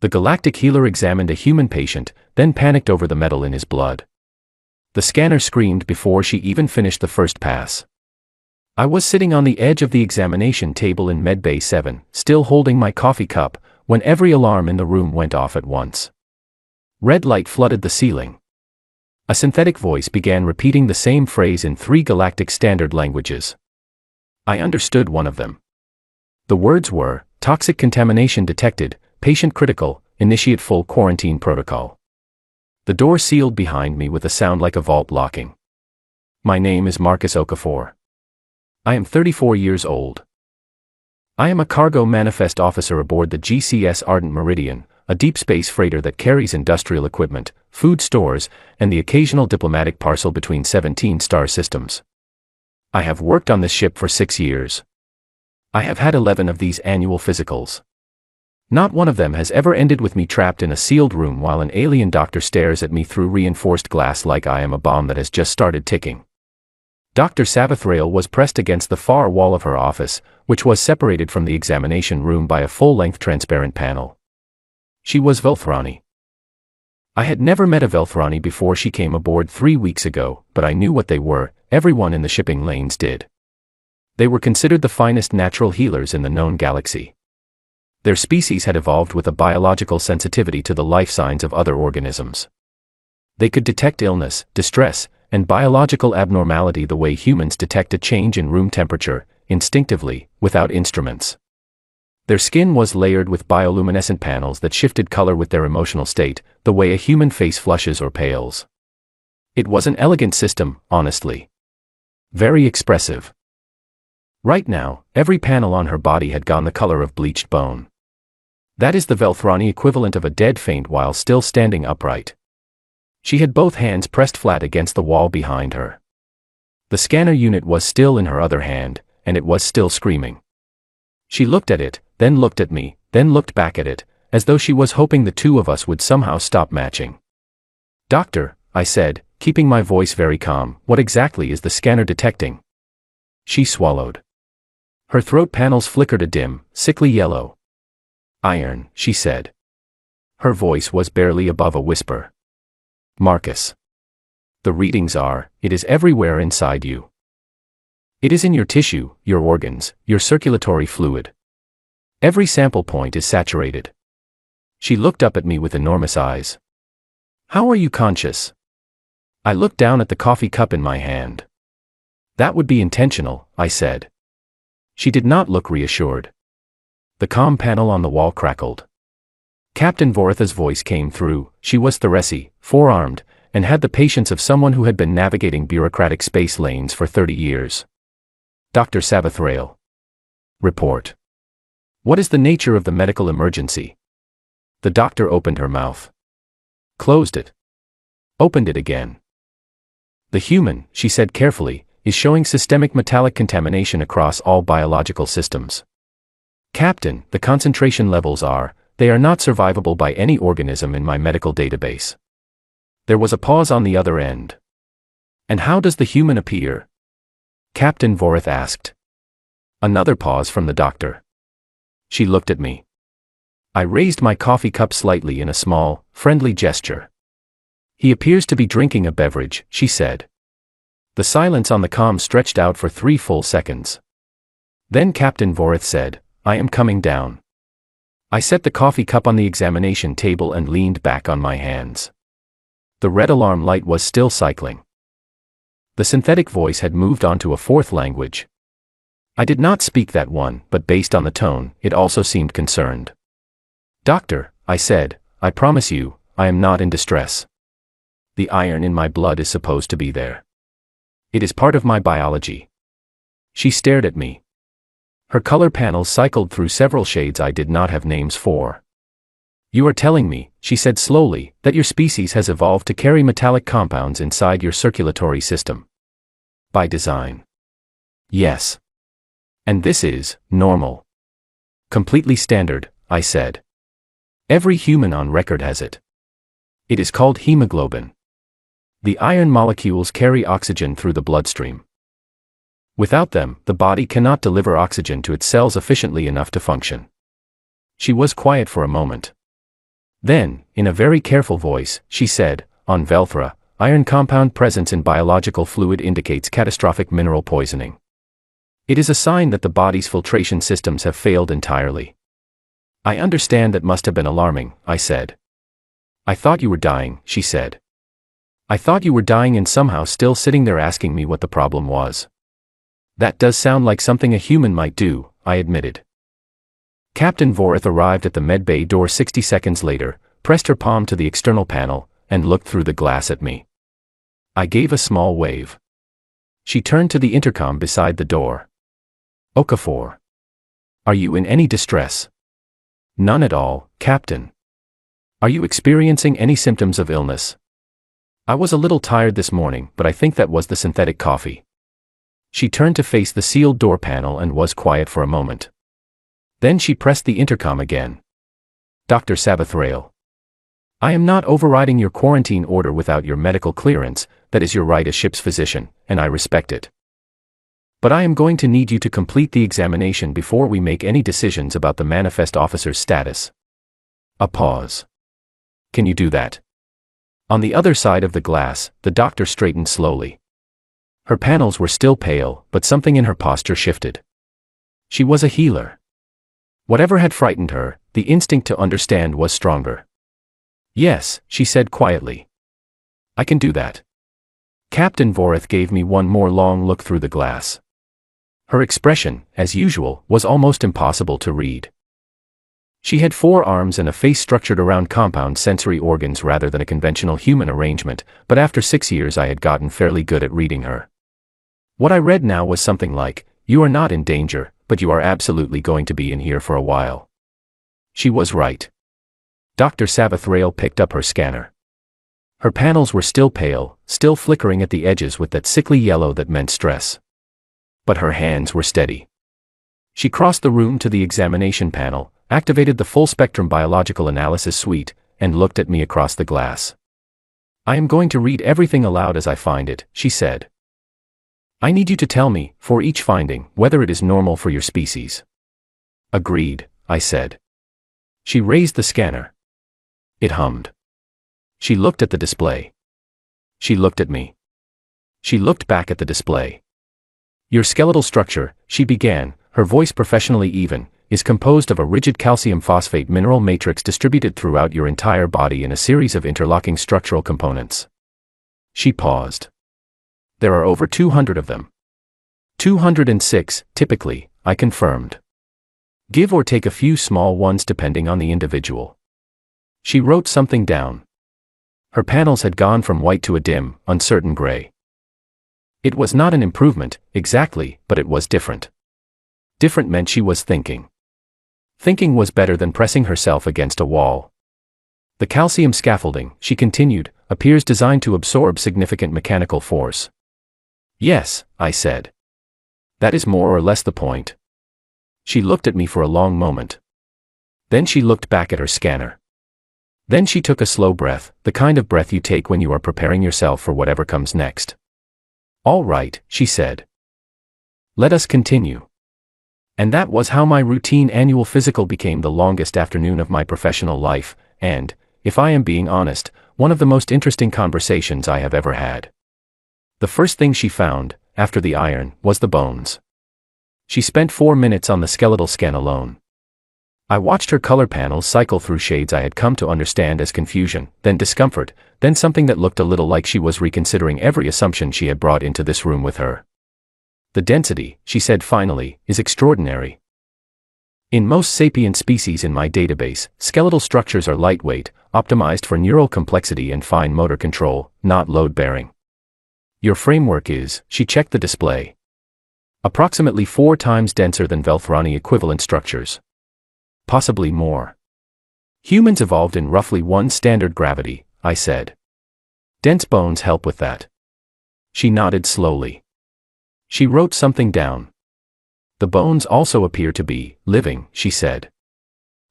The Galactic healer examined a human patient, then panicked over the metal in his blood. The scanner screamed before she even finished the first pass. I was sitting on the edge of the examination table in Medbay 7, still holding my coffee cup, when every alarm in the room went off at once. Red light flooded the ceiling. A synthetic voice began repeating the same phrase in 3 Galactic standard languages. I understood one of them. The words were, toxic contamination detected, patient critical, initiate full quarantine protocol. The door sealed behind me with a sound like a vault locking. My name is Marcus Okafor. I am 34 years old. I am a cargo manifest officer aboard the GCS Ardent Meridian, a deep space freighter that carries industrial equipment, food stores, and the occasional diplomatic parcel between 17 star systems. I have worked on this ship for 6 years. I have had 11 of these annual physicals. Not one of them has ever ended with me trapped in a sealed room while an alien doctor stares at me through reinforced glass like I am a bomb that has just started ticking. Dr. Savathrail was pressed against the far wall of her office, which was separated from the examination room by a full-length transparent panel. She was Velthrani. I had never met a Velthrani before she came aboard 3 weeks ago, but I knew what they were. Everyone in the shipping lanes did. They were considered the finest natural healers in the known galaxy. Their species had evolved with a biological sensitivity to the life signs of other organisms. They could detect illness, distress, and biological abnormality the way humans detect a change in room temperature, instinctively, without instruments. Their skin was layered with bioluminescent panels that shifted color with their emotional state, the way a human face flushes or pales. It was an elegant system, honestly. Very expressive. Right now, every panel on her body had gone the color of bleached bone. That is the Velthrani equivalent of a dead faint while still standing upright. She had both hands pressed flat against the wall behind her. The scanner unit was still in her other hand, and it was still screaming. She looked at it, then looked at me, then looked back at it, as though she was hoping the two of us would somehow stop matching. "Doctor," I said, keeping my voice very calm, "what exactly is the scanner detecting?" She swallowed. Her throat panels flickered a dim, sickly yellow. "Iron," she said. Her voice was barely above a whisper. "Marcus. The readings are, it is everywhere inside you. It is in your tissue, your organs, your circulatory fluid. Every sample point is saturated." She looked up at me with enormous eyes. "How are you conscious?" I looked down at the coffee cup in my hand. "That would be intentional," I said. She did not look reassured. The comm panel on the wall crackled. Captain Voritha's voice came through. She was Theresi, four-armed, and had the patience of someone who had been navigating bureaucratic space lanes for 30 years. "Dr. Savathrail. Report. What is the nature of the medical emergency?" The doctor opened her mouth. Closed it. Opened it again. "The human," she said carefully, "is showing systemic metallic contamination across all biological systems. Captain, the concentration levels they are not survivable by any organism in my medical database." There was a pause on the other end. "And how does the human appear?" Captain Vorith asked. Another pause from the doctor. She looked at me. I raised my coffee cup slightly in a small, friendly gesture. "He appears to be drinking a beverage," she said. The silence on the comm stretched out for 3 full seconds. Then Captain Vorith said, "I am coming down." I set the coffee cup on the examination table and leaned back on my hands. The red alarm light was still cycling. The synthetic voice had moved on to a 4th language. I did not speak that one, but based on the tone, it also seemed concerned. "Doctor," I said, "I promise you, I am not in distress. The iron in my blood is supposed to be there. It is part of my biology." She stared at me. Her color panels cycled through several shades I did not have names for. "You are telling me," she said slowly, "that your species has evolved to carry metallic compounds inside your circulatory system. By design." "Yes. And this is normal. Completely standard," I said. "Every human on record has it. It is called hemoglobin. The iron molecules carry oxygen through the bloodstream. Without them, the body cannot deliver oxygen to its cells efficiently enough to function." She was quiet for a moment. Then, in a very careful voice, she said, "On Velthra, iron compound presence in biological fluid indicates catastrophic mineral poisoning. It is a sign that the body's filtration systems have failed entirely." "I understand that must have been alarming," I said. "I thought you were dying," she said. "I thought you were dying and somehow still sitting there asking me what the problem was." "That does sound like something a human might do," I admitted. Captain Vorith arrived at the medbay door 60 seconds later, pressed her palm to the external panel, and looked through the glass at me. I gave a small wave. She turned to the intercom beside the door. "Okafor. Are you in any distress?" "None at all, Captain." "Are you experiencing any symptoms of illness?" "I was a little tired this morning, but I think that was the synthetic coffee." She turned to face the sealed door panel and was quiet for a moment. Then she pressed the intercom again. "Dr. Sabathrail. I am not overriding your quarantine order without your medical clearance. That is your right as ship's physician, and I respect it. But I am going to need you to complete the examination before we make any decisions about the manifest officer's status." A pause. "Can you do that?" On the other side of the glass, the doctor straightened slowly. Her panels were still pale, but something in her posture shifted. She was a healer. Whatever had frightened her, the instinct to understand was stronger. "Yes," she said quietly. "I can do that." Captain Vorith gave me one more long look through the glass. Her expression, as usual, was almost impossible to read. She had 4 arms and a face structured around compound sensory organs rather than a conventional human arrangement, but after 6 years I had gotten fairly good at reading her. What I read now was something like, "You are not in danger, but you are absolutely going to be in here for a while." She was right. Dr. Sabathrail picked up her scanner. Her panels were still pale, still flickering at the edges with that sickly yellow that meant stress. But her hands were steady. She crossed the room to the examination panel, activated the full-spectrum biological analysis suite, and looked at me across the glass. "I am going to read everything aloud as I find it," she said. "I need you to tell me, for each finding, whether it is normal for your species." "Agreed," I said. She raised the scanner. It hummed. She looked at the display. She looked at me. She looked back at the display. "Your skeletal structure," she began, her voice professionally even, "is composed of a rigid calcium phosphate mineral matrix distributed throughout your entire body in a series of interlocking structural components." She paused. "There are over 200 of them." 206, typically, I confirmed. "Give or take a few small ones depending on the individual." She wrote something down. Her panels had gone from white to a dim, uncertain gray. It was not an improvement, exactly, but it was different. Different meant she was thinking. Thinking was better than pressing herself against a wall. "The calcium scaffolding," she continued, "appears designed to absorb significant mechanical force." "Yes," I said. "That is more or less the point." She looked at me for a long moment. Then she looked back at her scanner. Then she took a slow breath, the kind of breath you take when you are preparing yourself for whatever comes next. "All right," she said. "Let us continue." And that was how my routine annual physical became the longest afternoon of my professional life, and, if I am being honest, one of the most interesting conversations I have ever had. The first thing she found, after the iron, was the bones. She spent 4 minutes on the skeletal scan alone. I watched her color panels cycle through shades I had come to understand as confusion, then discomfort, then something that looked a little like she was reconsidering every assumption she had brought into this room with her. "The density," she said finally, "is extraordinary. In most sapient species in my database, skeletal structures are lightweight, optimized for neural complexity and fine motor control, not load-bearing. Your framework is," she checked the display, "approximately 4 times denser than Velthrani equivalent structures. Possibly more. Humans evolved in roughly 1 standard gravity," I said. "Dense bones help with that." She nodded slowly. She wrote something down. "The bones also appear to be living," she said.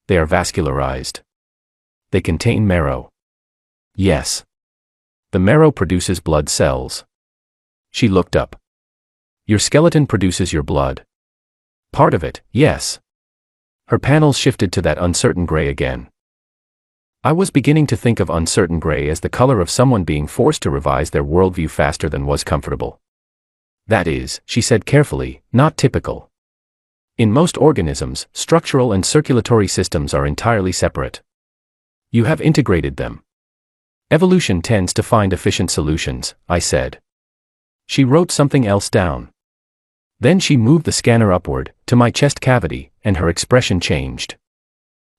"They are vascularized. They contain marrow." "Yes. The marrow produces blood cells." She looked up. "Your skeleton produces your blood." "Part of it, yes." Her panels shifted to that uncertain gray again. I was beginning to think of uncertain gray as the color of someone being forced to revise their worldview faster than was comfortable. That is, she said carefully, not typical. In most organisms, structural and circulatory systems are entirely separate. You have integrated them. Evolution tends to find efficient solutions, I said. She wrote something else down. Then she moved the scanner upward, to my chest cavity, and her expression changed.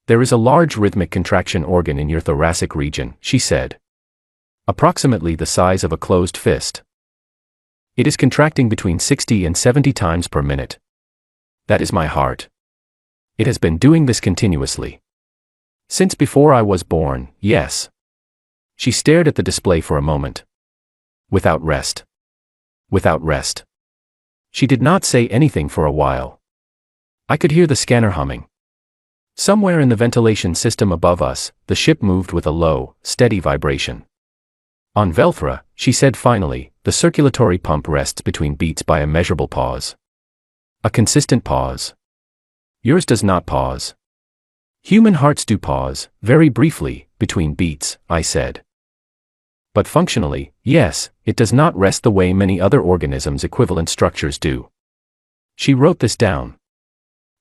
There is a large rhythmic contraction organ in your thoracic region, she said. Approximately the size of a closed fist. It is contracting between 60 and 70 times per minute. That is my heart. It has been doing this continuously. Since before I was born, yes. She stared at the display for a moment. Without rest. Without rest. She did not say anything for a while. I could hear the scanner humming. Somewhere in the ventilation system above us, the ship moved with a low, steady vibration. On Velthra, she said finally, the circulatory pump rests between beats by a measurable pause. A consistent pause. Yours does not pause. Human hearts do pause, very briefly, between beats, I said. But functionally, yes, it does not rest the way many other organisms' equivalent structures do. She wrote this down.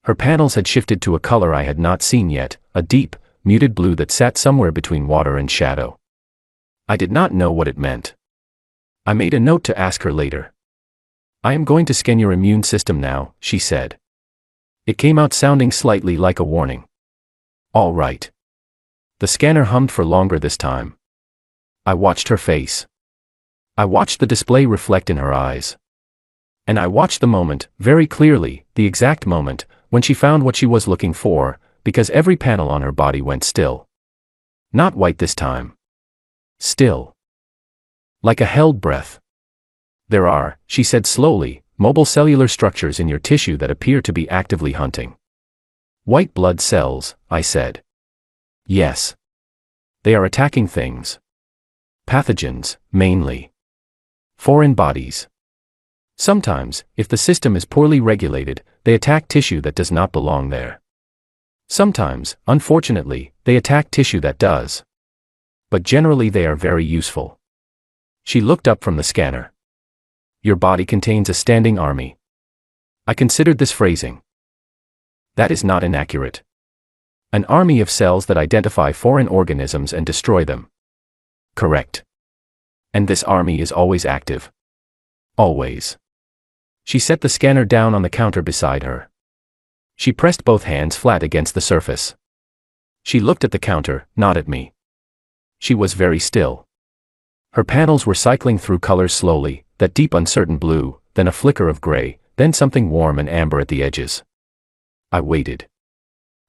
Her panels had shifted to a color I had not seen yet, a deep, muted blue that sat somewhere between water and shadow. I did not know what it meant. I made a note to ask her later. I am going to scan your immune system now, she said. It came out sounding slightly like a warning. All right. The scanner hummed for longer this time. I watched her face. I watched the display reflect in her eyes. And I watched the moment, very clearly, the exact moment, when she found what she was looking for, because every panel on her body went still. Not white this time. Still. Like a held breath. There are, she said slowly, mobile cellular structures in your tissue that appear to be actively hunting. White blood cells, I said. Yes. They are attacking things. Pathogens, mainly. Foreign bodies. Sometimes, if the system is poorly regulated, they attack tissue that does not belong there. Sometimes, unfortunately, they attack tissue that does. But generally they are very useful. She looked up from the scanner. Your body contains a standing army. I considered this phrasing. That is not inaccurate. An army of cells that identify foreign organisms and destroy them. Correct. And this army is always active. Always. She set the scanner down on the counter beside her. She pressed both hands flat against the surface. She looked at the counter, not at me. She was very still. Her panels were cycling through colors slowly, that deep uncertain blue, then a flicker of gray, then something warm and amber at the edges. I waited.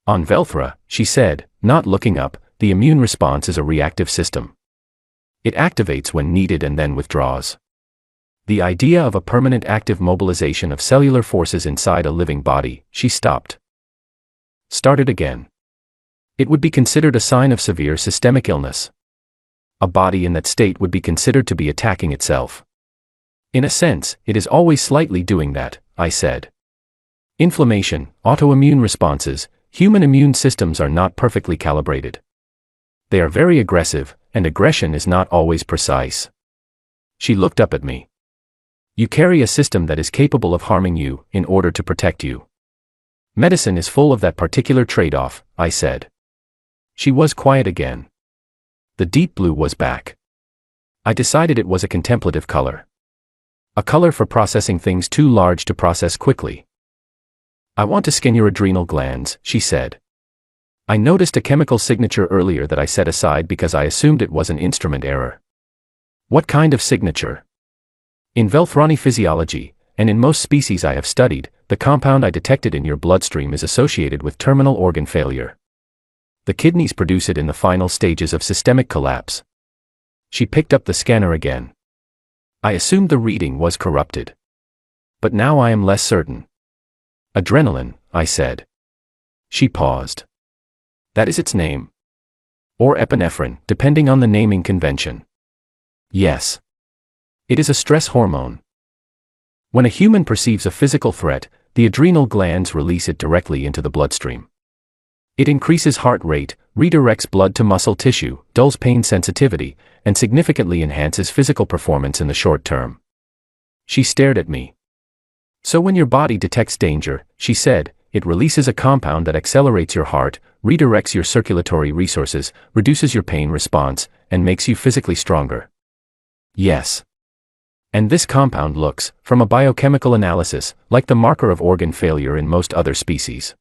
On Velthra, she said, not looking up, the immune response is a reactive system. It activates when needed and then withdraws. The idea of a permanent active mobilization of cellular forces inside a living body, she stopped. Started again. It would be considered a sign of severe systemic illness. A body in that state would be considered to be attacking itself. In a sense, it is always slightly doing that, I said. Inflammation, autoimmune responses, human immune systems are not perfectly calibrated. They are very aggressive, and aggression is not always precise. She looked up at me. You carry a system that is capable of harming you, in order to protect you. Medicine is full of that particular trade-off, I said. She was quiet again. The deep blue was back. I decided it was a contemplative color. A color for processing things too large to process quickly. I want to scan your adrenal glands, she said. I noticed a chemical signature earlier that I set aside because I assumed it was an instrument error. What kind of signature? In Velthrani physiology, and in most species I have studied, the compound I detected in your bloodstream is associated with terminal organ failure. The kidneys produce it in the final stages of systemic collapse. She picked up the scanner again. I assumed the reading was corrupted. But now I am less certain. Adrenaline, I said. She paused. That is its name. Or epinephrine, depending on the naming convention. Yes. It is a stress hormone. When a human perceives a physical threat, the adrenal glands release it directly into the bloodstream. It increases heart rate, redirects blood to muscle tissue, dulls pain sensitivity, and significantly enhances physical performance in the short term. She stared at me. So when your body detects danger, she said, it releases a compound that accelerates your heart, redirects your circulatory resources, reduces your pain response, and makes you physically stronger. Yes. And this compound looks, from a biochemical analysis, like the marker of organ failure in most other species.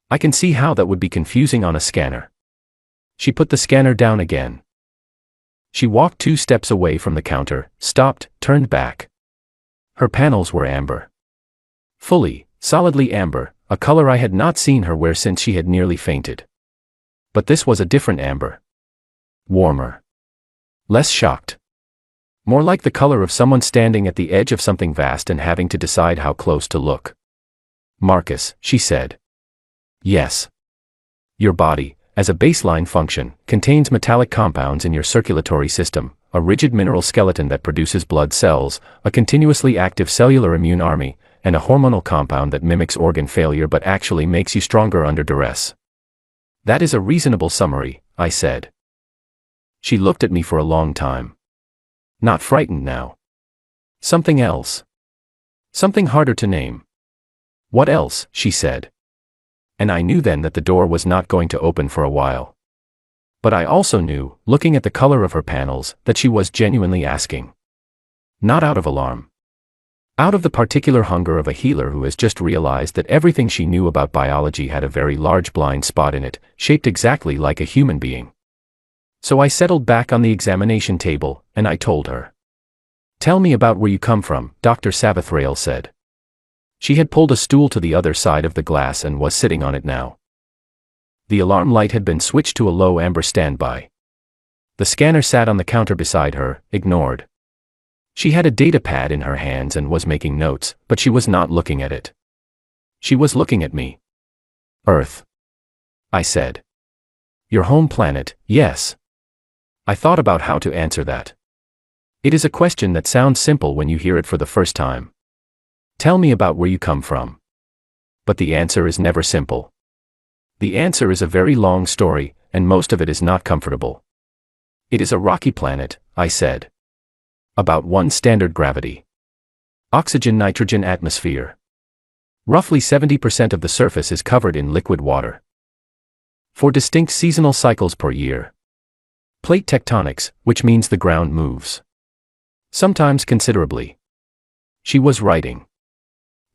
I can see how that would be confusing on a scanner. She put the scanner down again. She walked 2 steps away from the counter, stopped, turned back. Her panels were amber. Fully, solidly amber, a color I had not seen her wear since she had nearly fainted. But this was a different amber. Warmer. Less shocked. More like the color of someone standing at the edge of something vast and having to decide how close to look. Marcus, she said. Yes. Your body, as a baseline function, contains metallic compounds in your circulatory system, a rigid mineral skeleton that produces blood cells, a continuously active cellular immune army, and a hormonal compound that mimics organ failure but actually makes you stronger under duress. That is a reasonable summary, I said. She looked at me for a long time. Not frightened now. Something else. Something harder to name. What else, she said. And I knew then that the door was not going to open for a while. But I also knew, looking at the color of her panels, that she was genuinely asking. Not out of alarm. Out of the particular hunger of a healer who has just realized that everything she knew about biology had a very large blind spot in it, shaped exactly like a human being. So I settled back on the examination table, and I told her. Tell me about where you come from, Dr. Sabathrail said. She had pulled a stool to the other side of the glass and was sitting on it now. The alarm light had been switched to a low amber standby. The scanner sat on the counter beside her, ignored. She had a data pad in her hands and was making notes, but she was not looking at it. She was looking at me. Earth. I said. Your home planet, yes. I thought about how to answer that. It is a question that sounds simple when you hear it for the first time. Tell me about where you come from. But the answer is never simple. The answer is a very long story, and most of it is not comfortable. It is a rocky planet, I said. About 1 standard gravity. Oxygen-nitrogen atmosphere. Roughly 70% of the surface is covered in liquid water. 4 distinct seasonal cycles per year. Plate tectonics, which means the ground moves. Sometimes considerably. She was writing.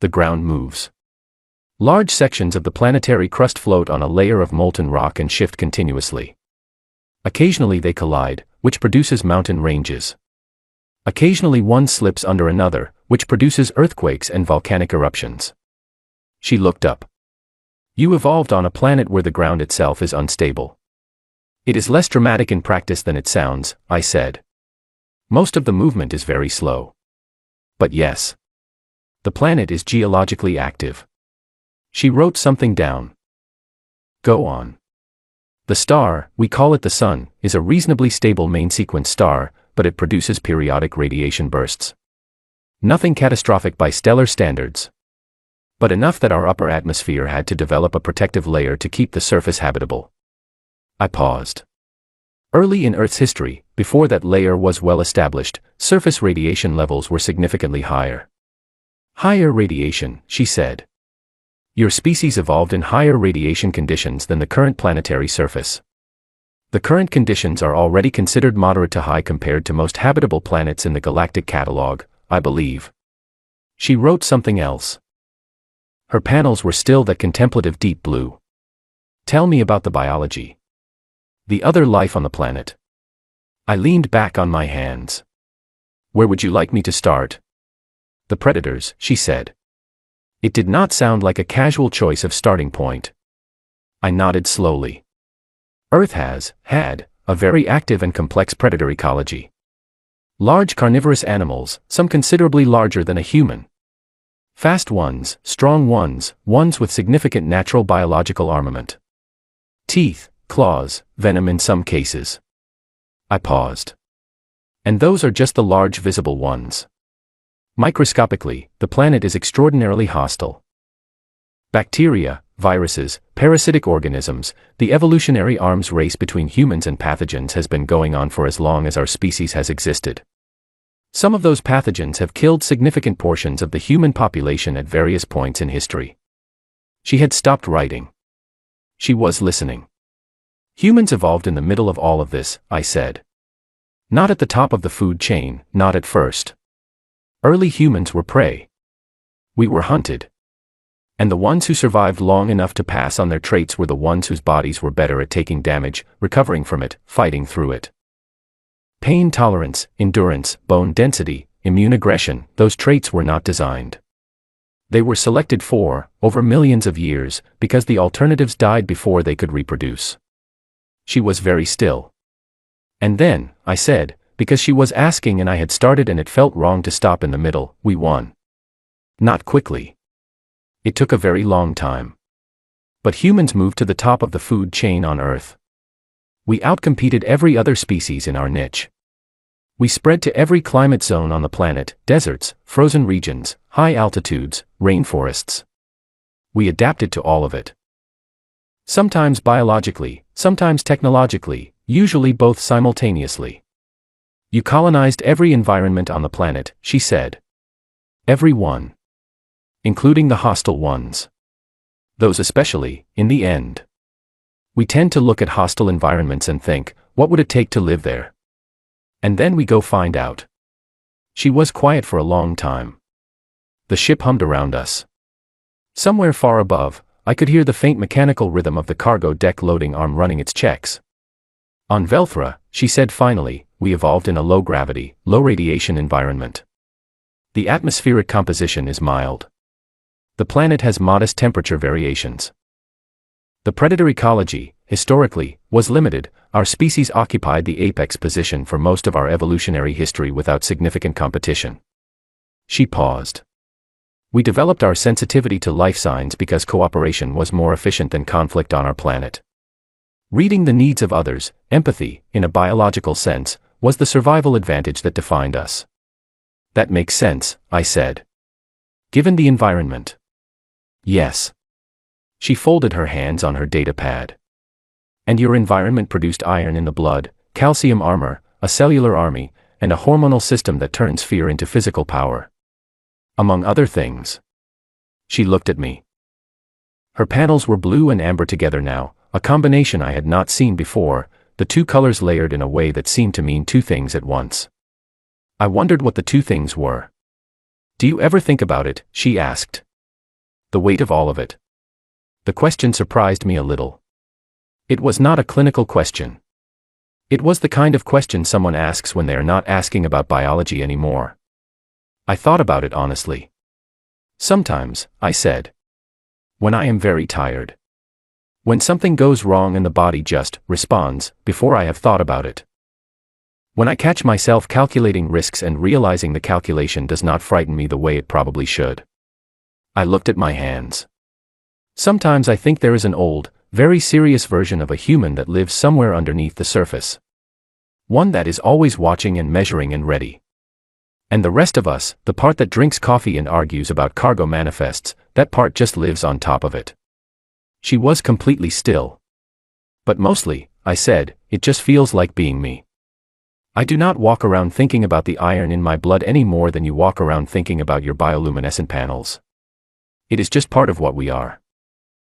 The ground moves. Large sections of the planetary crust float on a layer of molten rock and shift continuously. Occasionally they collide, which produces mountain ranges. Occasionally one slips under another, which produces earthquakes and volcanic eruptions. She looked up. You evolved on a planet where the ground itself is unstable. It is less dramatic in practice than it sounds, I said. Most of the movement is very slow. But yes. The planet is geologically active. She wrote something down. Go on. The star, we call it the Sun, is a reasonably stable main-sequence star, but it produces periodic radiation bursts. Nothing catastrophic by stellar standards. But enough that our upper atmosphere had to develop a protective layer to keep the surface habitable. I paused. Early in Earth's history, before that layer was well established, surface radiation levels were significantly higher. Higher radiation, she said. Your species evolved in higher radiation conditions than the current planetary surface. The current conditions are already considered moderate to high compared to most habitable planets in the galactic catalog, I believe. She wrote something else. Her panels were still that contemplative deep blue. Tell me about the biology. The other life on the planet. I leaned back on my hands. Where would you like me to start? The predators, she said. It did not sound like a casual choice of starting point. I nodded slowly. Earth had, a very active and complex predator ecology. Large carnivorous animals, some considerably larger than a human. Fast ones, strong ones, ones with significant natural biological armament. Teeth, claws, venom in some cases. I paused. And those are just the large visible ones. Microscopically, the planet is extraordinarily hostile. Bacteria, viruses, parasitic organisms. The evolutionary arms race between humans and pathogens has been going on for as long as our species has existed. Some of those pathogens have killed significant portions of the human population at various points in history. She had stopped writing. She was listening. Humans evolved in the middle of all of this, I said. Not at the top of the food chain, not at first. Early humans were prey. We were hunted. And the ones who survived long enough to pass on their traits were the ones whose bodies were better at taking damage, recovering from it, fighting through it. Pain tolerance, endurance, bone density, immune aggression, those traits were not designed. They were selected for, over millions of years, because the alternatives died before they could reproduce. She was very still. And then, I said, because she was asking and I had started and it felt wrong to stop in the middle, we won. Not quickly. It took a very long time. But humans moved to the top of the food chain on Earth. We outcompeted every other species in our niche. We spread to every climate zone on the planet, deserts, frozen regions, high altitudes, rainforests. We adapted to all of it. Sometimes biologically, sometimes technologically, usually both simultaneously. You colonized every environment on the planet, she said. Every one. Including the hostile ones. Those especially, in the end. We tend to look at hostile environments and think, what would it take to live there? And then we go find out. She was quiet for a long time. The ship hummed around us. Somewhere far above, I could hear the faint mechanical rhythm of the cargo deck loading arm running its checks. On Velthra, she said finally, we evolved in a low-gravity, low-radiation environment. The atmospheric composition is mild. The planet has modest temperature variations. The predator ecology, historically, was limited. Our species occupied the apex position for most of our evolutionary history without significant competition. She paused. We developed our sensitivity to life signs because cooperation was more efficient than conflict on our planet. Reading the needs of others, empathy, in a biological sense, was the survival advantage that defined us. That makes sense, I said. Given the environment. Yes. She folded her hands on her data pad. And your environment produced iron in the blood, calcium armor, a cellular army, and a hormonal system that turns fear into physical power. Among other things. She looked at me. Her panels were blue and amber together now, a combination I had not seen before, the two colors layered in a way that seemed to mean two things at once. I wondered what the two things were. Do you ever think about it? She asked. The weight of all of it. The question surprised me a little. It was not a clinical question. It was the kind of question someone asks when they are not asking about biology anymore. I thought about it honestly. Sometimes, I said. When I am very tired. When something goes wrong and the body just responds before I have thought about it. When I catch myself calculating risks and realizing the calculation does not frighten me the way it probably should. I looked at my hands. Sometimes I think there is an old, very serious version of a human that lives somewhere underneath the surface. One that is always watching and measuring and ready. And the rest of us, the part that drinks coffee and argues about cargo manifests, that part just lives on top of it. She was completely still. But mostly, I said, it just feels like being me. I do not walk around thinking about the iron in my blood any more than you walk around thinking about your bioluminescent panels. It is just part of what we are.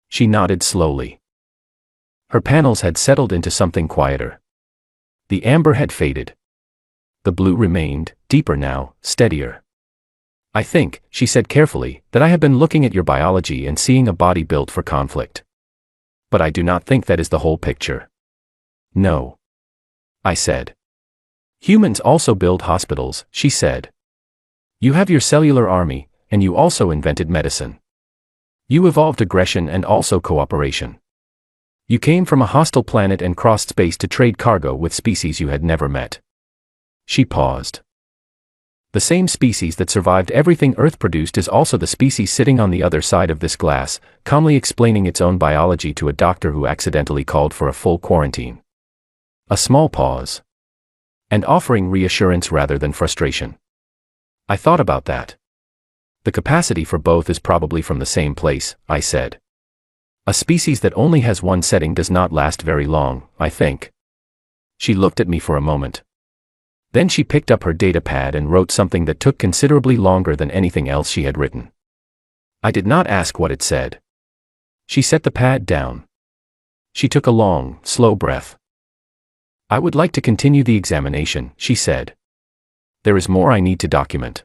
She nodded slowly. Her panels had settled into something quieter. The amber had faded. The blue remained, deeper now, steadier. I think, she said carefully, that I have been looking at your biology and seeing a body built for conflict. But I do not think that is the whole picture. No. I said. Humans also build hospitals, she said. You have your cellular army, and you also invented medicine. You evolved aggression and also cooperation. You came from a hostile planet and crossed space to trade cargo with species you had never met. She paused. The same species that survived everything Earth produced is also the species sitting on the other side of this glass, calmly explaining its own biology to a doctor who accidentally called for a full quarantine. A small pause. And offering reassurance rather than frustration. I thought about that. The capacity for both is probably from the same place, I said. A species that only has one setting does not last very long, I think. She looked at me for a moment. Then she picked up her data pad and wrote something that took considerably longer than anything else she had written. I did not ask what it said. She set the pad down. She took a long, slow breath. I would like to continue the examination, she said. There is more I need to document.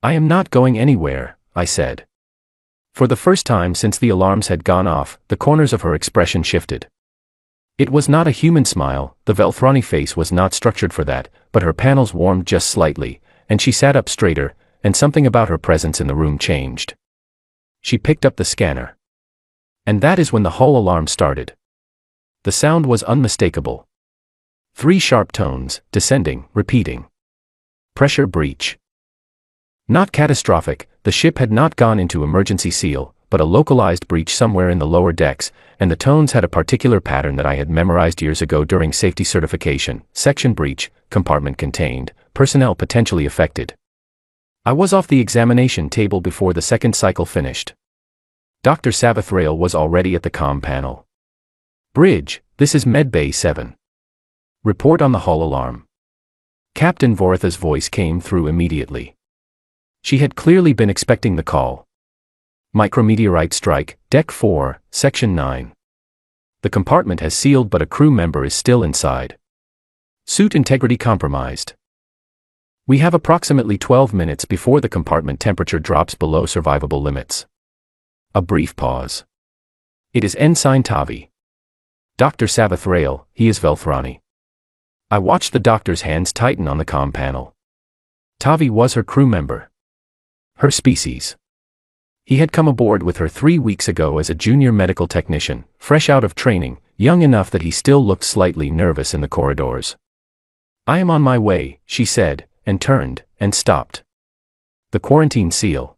I am not going anywhere, I said. For the first time since the alarms had gone off, the corners of her expression shifted. It was not a human smile, the Velthrani face was not structured for that, but her panels warmed just slightly, and she sat up straighter, and something about her presence in the room changed. She picked up the scanner. And that is when the whole alarm started. The sound was unmistakable. 3 sharp tones, descending, repeating. Pressure breach. Not catastrophic, the ship had not gone into emergency seal, but a localized breach somewhere in the lower decks, and the tones had a particular pattern that I had memorized years ago during safety certification: section breach, compartment contained, personnel potentially affected. I was off the examination table before the second cycle finished. Dr. Savathrail was already at the comm panel. Bridge, this is Medbay 7. Report on the hull alarm. Captain Voritha's voice came through immediately. She had clearly been expecting the call. Micrometeorite strike, Deck 4, Section 9. The compartment has sealed but a crew member is still inside. Suit integrity compromised. We have approximately 12 minutes before the compartment temperature drops below survivable limits. A brief pause. It is Ensign Tavi. Dr. Savathrail, he is Velthrani. I watched the doctor's hands tighten on the comm panel. Tavi was her crew member. Her species. He had come aboard with her 3 weeks ago as a junior medical technician, fresh out of training, young enough that he still looked slightly nervous in the corridors. I am on my way, she said, and turned, and stopped. The quarantine seal.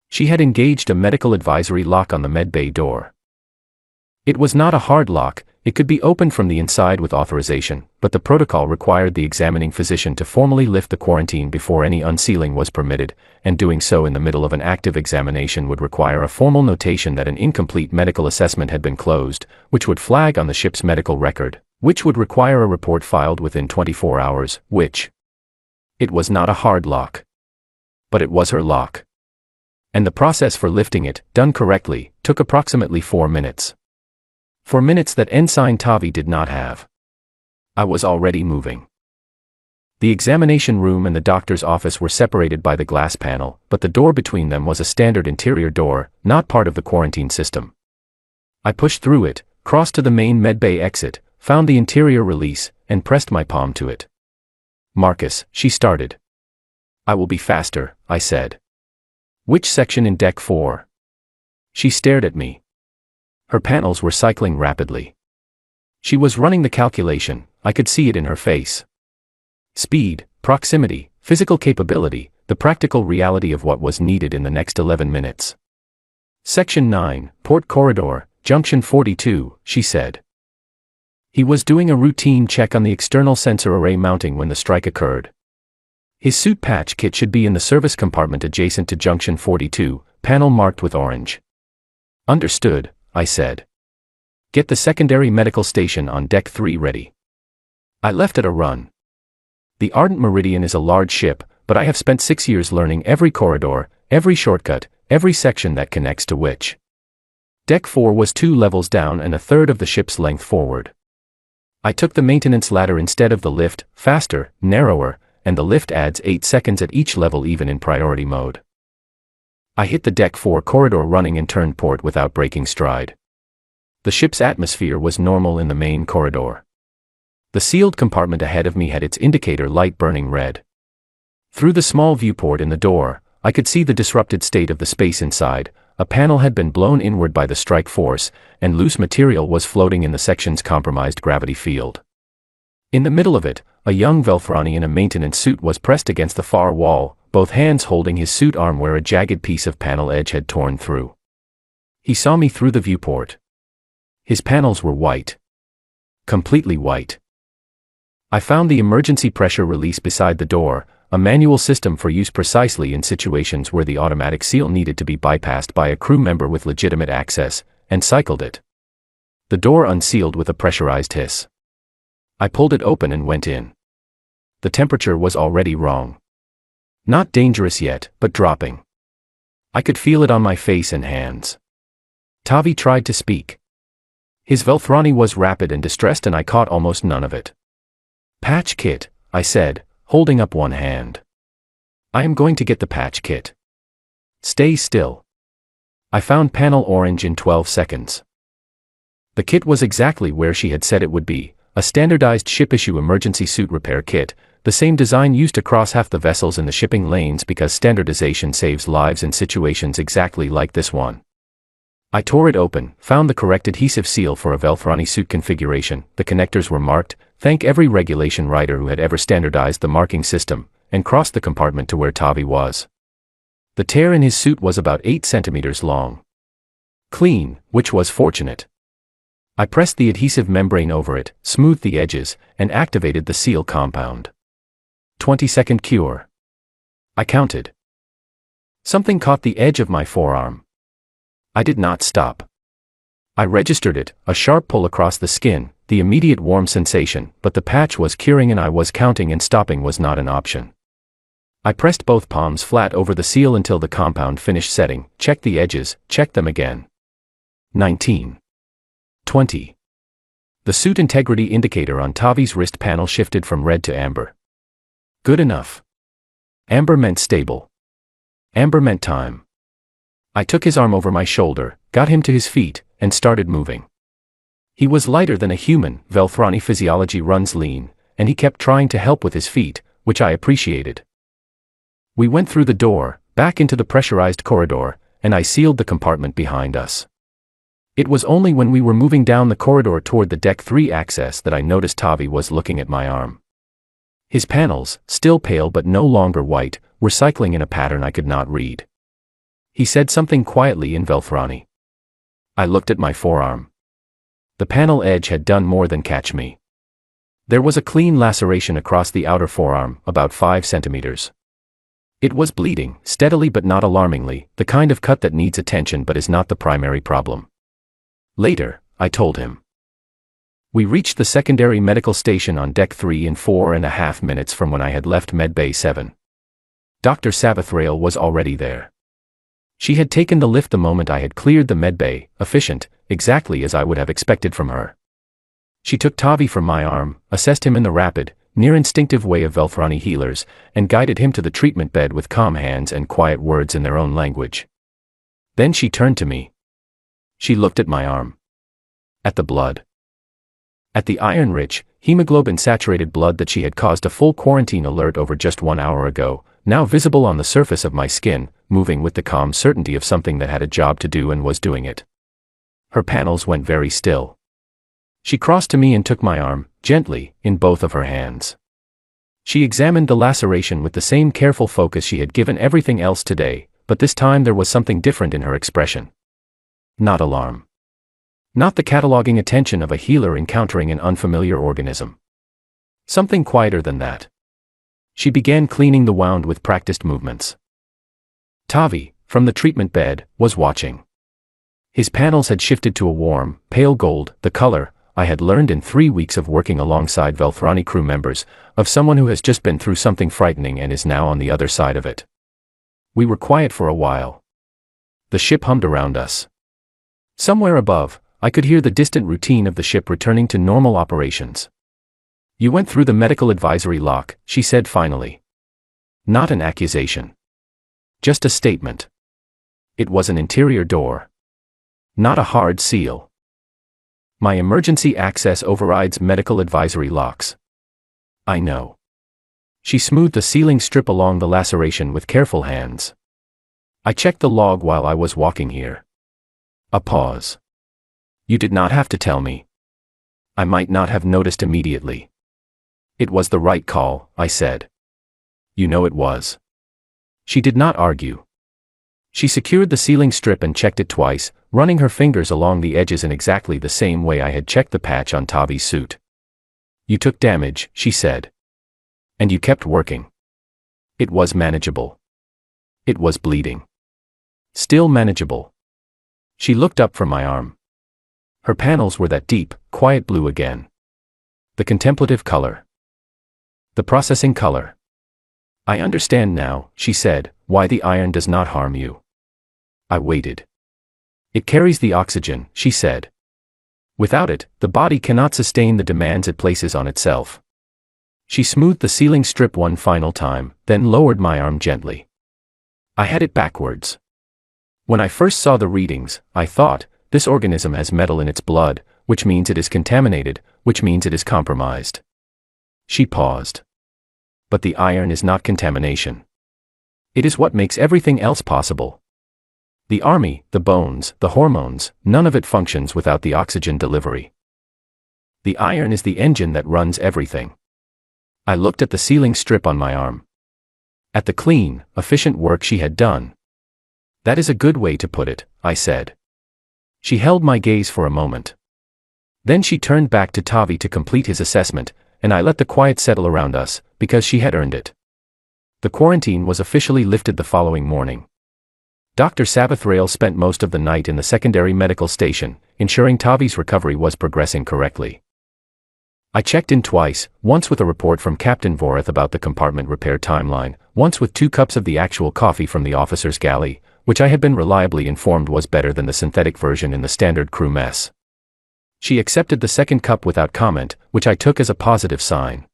She had engaged a medical advisory lock on the medbay door. It was not a hard lock, it could be opened from the inside with authorization, but the protocol required the examining physician to formally lift the quarantine before any unsealing was permitted, and doing so in the middle of an active examination would require a formal notation that an incomplete medical assessment had been closed, which would flag on the ship's medical record, which would require a report filed within 24 hours, which. It was not a hard lock. But it was her lock. And the process for lifting it, done correctly, took approximately 4 minutes. 4 minutes that Ensign Tavi did not have. I was already moving. The examination room and the doctor's office were separated by the glass panel, but the door between them was a standard interior door, not part of the quarantine system. I pushed through it, crossed to the main medbay exit, found the interior release, and pressed my palm to it. Marcus, she started. I will be faster, I said. Which section in Deck 4? She stared at me. Her panels were cycling rapidly. She was running the calculation, I could see it in her face. Speed, proximity, physical capability, the practical reality of what was needed in the next 11 minutes. Section 9, Port Corridor, Junction 42, she said. He was doing a routine check on the external sensor array mounting when the strike occurred. His suit patch kit should be in the service compartment adjacent to Junction 42, panel marked with orange. Understood, I said. Get the secondary medical station on Deck 3 ready. I left at a run. The Ardent Meridian is a large ship, but I have spent 6 years learning every corridor, every shortcut, every section that connects to which. Deck 4 was 2 levels down and a third of the ship's length forward. I took the maintenance ladder instead of the lift, faster, narrower, and the lift adds 8 seconds at each level even in priority mode. I hit the Deck 4 corridor running and turned port without breaking stride. The ship's atmosphere was normal in the main corridor. The sealed compartment ahead of me had its indicator light burning red. Through the small viewport in the door, I could see the disrupted state of the space inside. A panel had been blown inward by the strike force, and loose material was floating in the section's compromised gravity field. In the middle of it, a young Velthrani in a maintenance suit was pressed against the far wall, both hands holding his suit arm where a jagged piece of panel edge had torn through. He saw me through the viewport. His panels were white. Completely white. I found the emergency pressure release beside the door, a manual system for use precisely in situations where the automatic seal needed to be bypassed by a crew member with legitimate access, and cycled it. The door unsealed with a pressurized hiss. I pulled it open and went in. The temperature was already wrong. Not dangerous yet, but dropping. I could feel it on my face and hands. Tavi tried to speak. His Velthrani was rapid and distressed, and I caught almost none of it. "Patch kit," I said, holding up one hand. "I am going to get the patch kit." "Stay still." I found panel orange in 12 seconds. The kit was exactly where she had said it would be, a standardized ship-issue emergency suit repair kit, the same design used across half the vessels in the shipping lanes because standardization saves lives in situations exactly like this one. I tore it open, found the correct adhesive seal for a Velthrani suit configuration, the connectors were marked, thank every regulation writer who had ever standardized the marking system, and crossed the compartment to where Tavi was. The tear in his suit was about 8 centimeters long. Clean, which was fortunate. I pressed the adhesive membrane over it, smoothed the edges, and activated the seal compound. 20-second cure. I counted. Something caught the edge of my forearm. I did not stop. I registered it, a sharp pull across the skin, the immediate warm sensation, but the patch was curing and I was counting, and stopping was not an option. I pressed both palms flat over the seal until the compound finished setting, checked the edges, checked them again. 19. 20. The suit integrity indicator on Tavi's wrist panel shifted from red to amber. Good enough. Amber meant stable. Amber meant time. I took his arm over my shoulder, got him to his feet, and started moving. He was lighter than a human, Velthrani physiology runs lean, and he kept trying to help with his feet, which I appreciated. We went through the door, back into the pressurized corridor, and I sealed the compartment behind us. It was only when we were moving down the corridor toward the Deck 3 access that I noticed Tavi was looking at my arm. His panels, still pale but no longer white, were cycling in a pattern I could not read. He said something quietly in Velthrani. I looked at my forearm. The panel edge had done more than catch me. There was a clean laceration across the outer forearm, about 5 centimeters. It was bleeding, steadily but not alarmingly, the kind of cut that needs attention but is not the primary problem. Later, I told him. We reached the secondary medical station on Deck 3 in 4.5 minutes from when I had left Medbay 7. Dr. Savathrail was already there. She had taken the lift the moment I had cleared the medbay, efficient, exactly as I would have expected from her. She took Tavi from my arm, assessed him in the rapid, near-instinctive way of Velthrani healers, and guided him to the treatment bed with calm hands and quiet words in their own language. Then she turned to me. She looked at my arm. At the blood. At the iron-rich, hemoglobin-saturated blood that she had caused a full quarantine alert over just 1 hour ago, now visible on the surface of my skin, moving with the calm certainty of something that had a job to do and was doing it. Her panels went very still. She crossed to me and took my arm, gently, in both of her hands. She examined the laceration with the same careful focus she had given everything else today, but this time there was something different in her expression. Not alarm. Not the cataloging attention of a healer encountering an unfamiliar organism. Something quieter than that. She began cleaning the wound with practiced movements. Tavi, from the treatment bed, was watching. His panels had shifted to a warm, pale gold, the color, I had learned in 3 weeks of working alongside Velthrani crew members, of someone who has just been through something frightening and is now on the other side of it. We were quiet for a while. The ship hummed around us. Somewhere above, I could hear the distant routine of the ship returning to normal operations. You went through the medical advisory lock, she said finally. Not an accusation. Just a statement. It was an interior door. Not a hard seal. My emergency access overrides medical advisory locks. I know. She smoothed the sealing strip along the laceration with careful hands. I checked the log while I was walking here. A pause. You did not have to tell me. I might not have noticed immediately. It was the right call, I said. You know it was. She did not argue. She secured the sealing strip and checked it twice, running her fingers along the edges in exactly the same way I had checked the patch on Tavi's suit. You took damage, she said. And you kept working. It was manageable. It was bleeding. Still manageable. She looked up from my arm. Her panels were that deep, quiet blue again. The contemplative color. The processing color. I understand now, she said, why the iron does not harm you. I waited. It carries the oxygen, she said. Without it, the body cannot sustain the demands it places on itself. She smoothed the sealing strip one final time, then lowered my arm gently. I had it backwards. When I first saw the readings, I thought, this organism has metal in its blood, which means it is contaminated, which means it is compromised. She paused. But the iron is not contamination. It is what makes everything else possible. The army, the bones, the hormones, none of it functions without the oxygen delivery. The iron is the engine that runs everything. I looked at the sealing strip on my arm. At the clean, efficient work she had done. That is a good way to put it, I said. She held my gaze for a moment. Then she turned back to Tavi to complete his assessment, and I let the quiet settle around us, because she had earned it. The quarantine was officially lifted the following morning. Dr. Sabathrail spent most of the night in the secondary medical station, ensuring Tavi's recovery was progressing correctly. I checked in twice, once with a report from Captain Vorath about the compartment repair timeline, once with 2 cups of the actual coffee from the officer's galley, which I had been reliably informed was better than the synthetic version in the standard crew mess. She accepted the second cup without comment, which I took as a positive sign.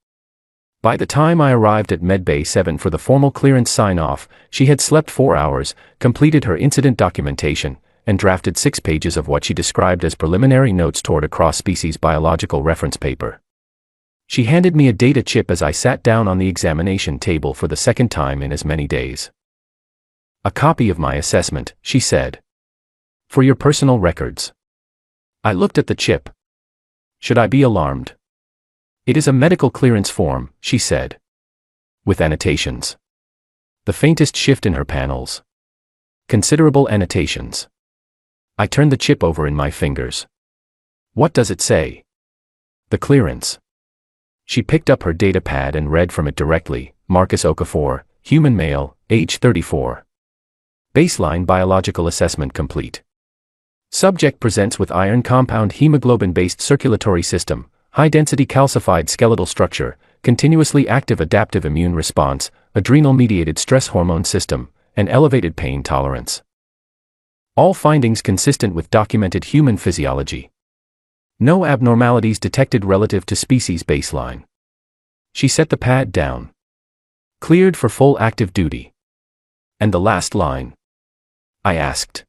By the time I arrived at Medbay 7 for the formal clearance sign-off, she had slept 4 hours, completed her incident documentation, and drafted 6 pages of what she described as preliminary notes toward a cross-species biological reference paper. She handed me a data chip as I sat down on the examination table for the second time in as many days. A copy of my assessment, she said. For your personal records. I looked at the chip. Should I be alarmed? It is a medical clearance form, she said. With annotations. The faintest shift in her panels. Considerable annotations. I turned the chip over in my fingers. What does it say? The clearance. She picked up her data pad and read from it directly. Marcus Okafor, human male, age 34. Baseline biological assessment complete. Subject presents with iron compound hemoglobin-based circulatory system, high-density calcified skeletal structure, continuously active adaptive immune response, adrenal-mediated stress hormone system, and elevated pain tolerance. All findings consistent with documented human physiology. No abnormalities detected relative to species baseline. She set the pad down. Cleared for full active duty. And the last line? I asked.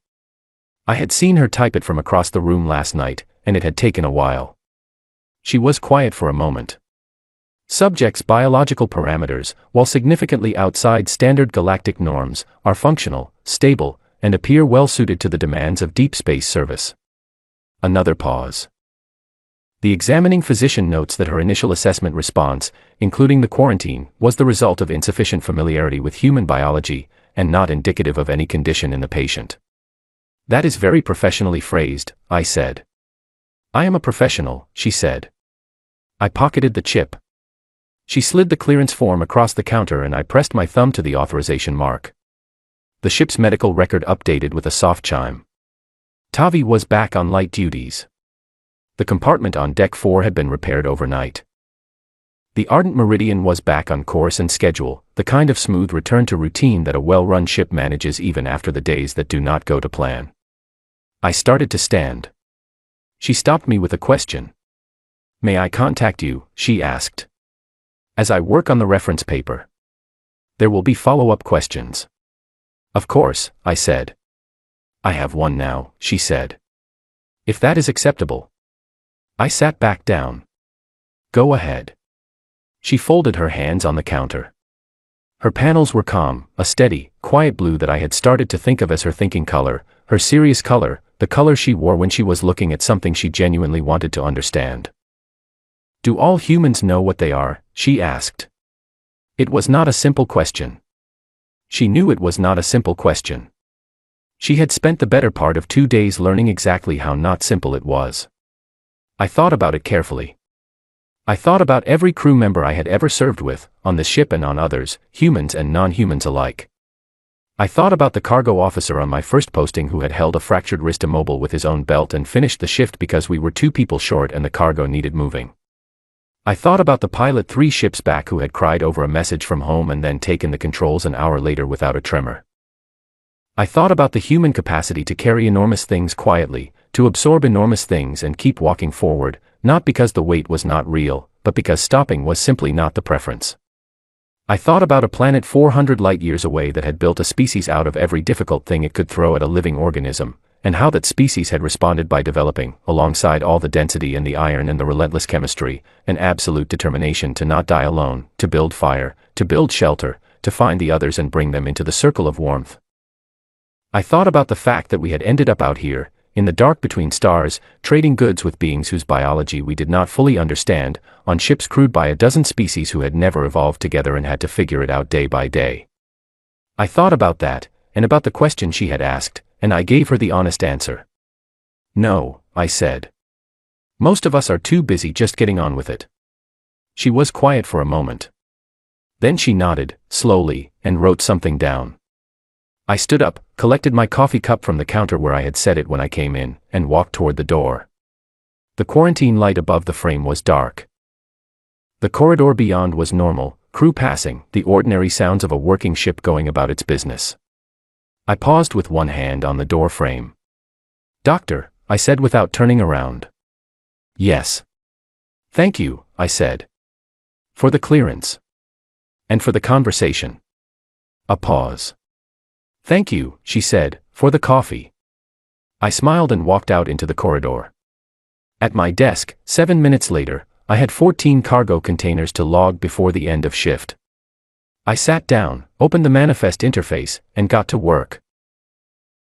I had seen her type it from across the room last night, and it had taken a while. She was quiet for a moment. Subject's biological parameters, while significantly outside standard galactic norms, are functional, stable, and appear well suited to the demands of deep space service. Another pause. The examining physician notes that her initial assessment response, including the quarantine, was the result of insufficient familiarity with human biology, and not indicative of any condition in the patient. That is very professionally phrased, I said. I am a professional, she said. I pocketed the chip. She slid the clearance form across the counter and I pressed my thumb to the authorization mark. The ship's medical record updated with a soft chime. Tavi was back on light duties. The compartment on Deck 4 had been repaired overnight. The Ardent Meridian was back on course and schedule, the kind of smooth return to routine that a well-run ship manages even after the days that do not go to plan. I started to stand. She stopped me with a question. May I contact you? She asked. As I work on the reference paper. There will be follow-up questions. Of course, I said. I have one now, she said. If that is acceptable. I sat back down. Go ahead. She folded her hands on the counter. Her panels were calm, a steady, quiet blue that I had started to think of as her thinking color, her serious color, the color she wore when she was looking at something she genuinely wanted to understand. Do all humans know what they are? She asked. It was not a simple question. She knew it was not a simple question. She had spent the better part of 2 days learning exactly how not simple it was. I thought about it carefully. I thought about every crew member I had ever served with, on the ship and on others, humans and non-humans alike. I thought about the cargo officer on my first posting who had held a fractured wrist immobile with his own belt and finished the shift because we were 2 people short and the cargo needed moving. I thought about the pilot 3 ships back who had cried over a message from home and then taken the controls an hour later without a tremor. I thought about the human capacity to carry enormous things quietly, to absorb enormous things and keep walking forward, not because the weight was not real, but because stopping was simply not the preference. I thought about a planet 400 light-years away that had built a species out of every difficult thing it could throw at a living organism, and how that species had responded by developing, alongside all the density and the iron and the relentless chemistry, an absolute determination to not die alone, to build fire, to build shelter, to find the others and bring them into the circle of warmth. I thought about the fact that we had ended up out here, in the dark between stars, trading goods with beings whose biology we did not fully understand, on ships crewed by a dozen species who had never evolved together and had to figure it out day by day. I thought about that, and about the question she had asked, and I gave her the honest answer. No, I said. Most of us are too busy just getting on with it. She was quiet for a moment. Then she nodded, slowly, and wrote something down. I stood up, collected my coffee cup from the counter where I had set it when I came in, and walked toward the door. The quarantine light above the frame was dark. The corridor beyond was normal, crew passing, the ordinary sounds of a working ship going about its business. I paused with one hand on the door frame. "Doctor," I said without turning around. "Yes." "Thank you," I said. "For the clearance. And for the conversation." A pause. "Thank you," she said, "for the coffee." I smiled and walked out into the corridor. At my desk, 7 minutes later, I had 14 cargo containers to log before the end of shift. I sat down, opened the manifest interface, and got to work.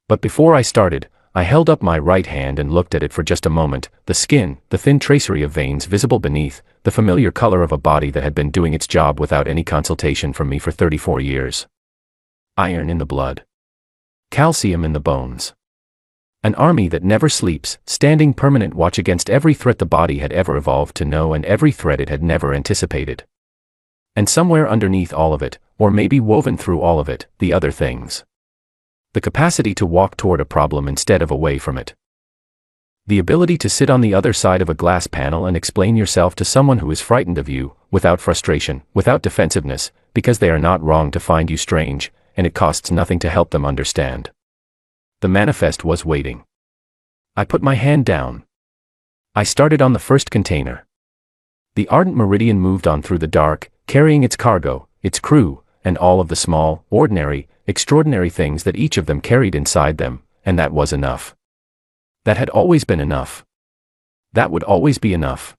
But before I started, I held up my right hand and looked at it for just a moment, the skin, the thin tracery of veins visible beneath, the familiar color of a body that had been doing its job without any consultation from me for 34 years. Iron in the blood. Calcium in the bones. An army that never sleeps, standing permanent watch against every threat the body had ever evolved to know and every threat it had never anticipated. And somewhere underneath all of it, or maybe woven through all of it, the other things. The capacity to walk toward a problem instead of away from it. The ability to sit on the other side of a glass panel and explain yourself to someone who is frightened of you, without frustration, without defensiveness, because they are not wrong to find you strange, and it costs nothing to help them understand. The manifest was waiting. I put my hand down. I started on the first container. The ardent meridian moved on through the dark, carrying its cargo, its crew, and all of the small, ordinary, extraordinary things that each of them carried inside them, and that was enough. That had always been enough. That would always be enough.